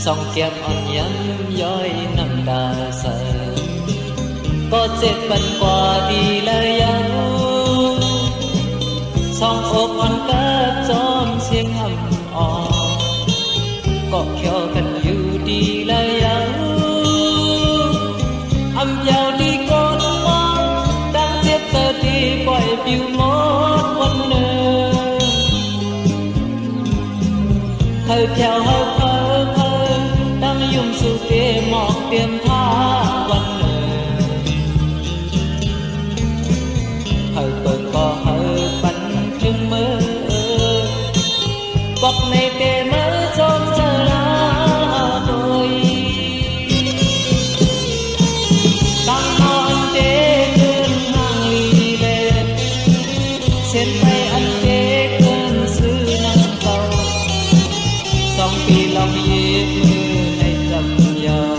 song kiếp on nhắm dõi nằm đà sợ có chết bần qua đi lời áo song ốp on cát xóm xiên âm o có khéo cần yêu đi lời áo âm vào đi con mong đang chết giờ đi quay biểu một quân nơ hơi theo hơi khơi khơi đang dùng sự tê mọc tiêm tha quân nơ hơi bờ có hơi bắn thương mơ bọc này tê mơ trong giờ lá đôi tăng non tê cơn hàng ly lên xếp tay ăn tê cơn sư năng cầu song kỳ lòng dịp mưa này dầm dầu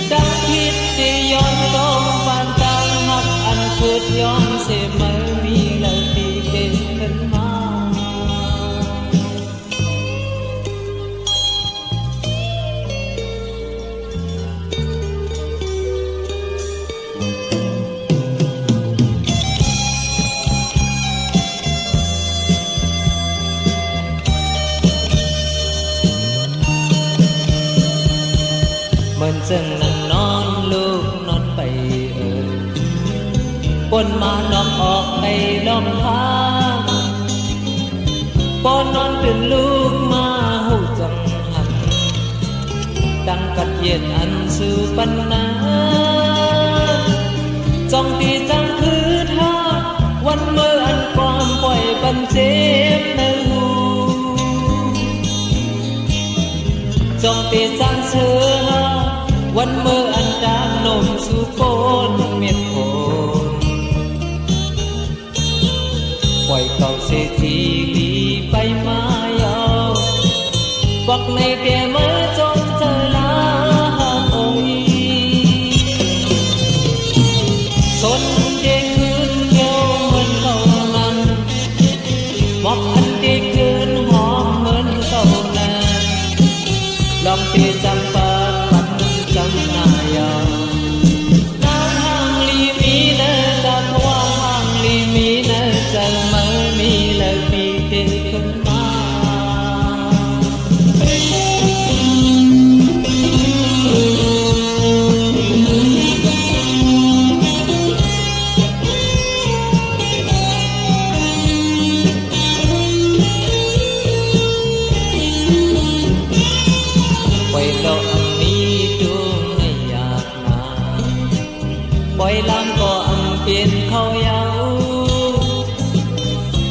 đang thiết tê yon công phan tăng hấp ăn phượt yon sẽ mơ mi lời tì tê cơn má mình dừng nằm non lúc non bay quân mà non ọt tay lom thang con non từ lúc mà hù dòng hẳn đang cắt nhiệt ăn sư bắn ná trong tí răng thứ tha quân mơ ăn con quay bắn chém nơi hù trong tí răng xưaวันเมื่ออันดานนมสู่โคนเมียดโคนปล่อยเก่าเศรษฐีลีไปมายาวบอกในเตียเมื่อจนเจอลาโอยสนเด็กคืนเกี่ยวเหมือนเก่านั้นบอกอันเด็กคืนหอมเหมือนเก่านั้นลองเตียจำปาNam hang li mi nơ ta thoa hang li mi nơ giờ mơ mi lời mi tê khấn ma quay đầu quay làm có âm biên khâu nhau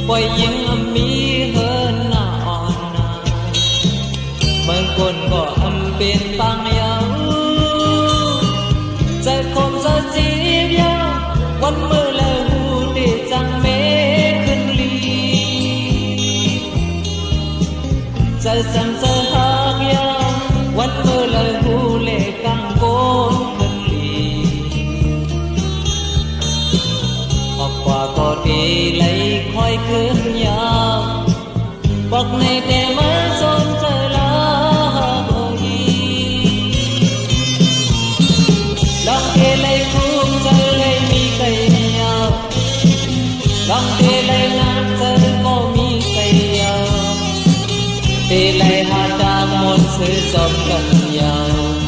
quay những âm mi hơn nào mừng quân có âm biên bằng nhau giờ không giờ chỉ nhau quân mơ lời hù để chẳng mê khấn ly giờ chẳng giờ hát nhau quân mơ lời hù lệ càng côn qua có đi lấy khói cơn nhau bọc này để mất rôn trời lá bồi lòng kia lấy khung giờ lấy mi cây nhau lòng kia lấy nát giờ có mi cây nhau thì lấy hạt đá một sự sống gần nhau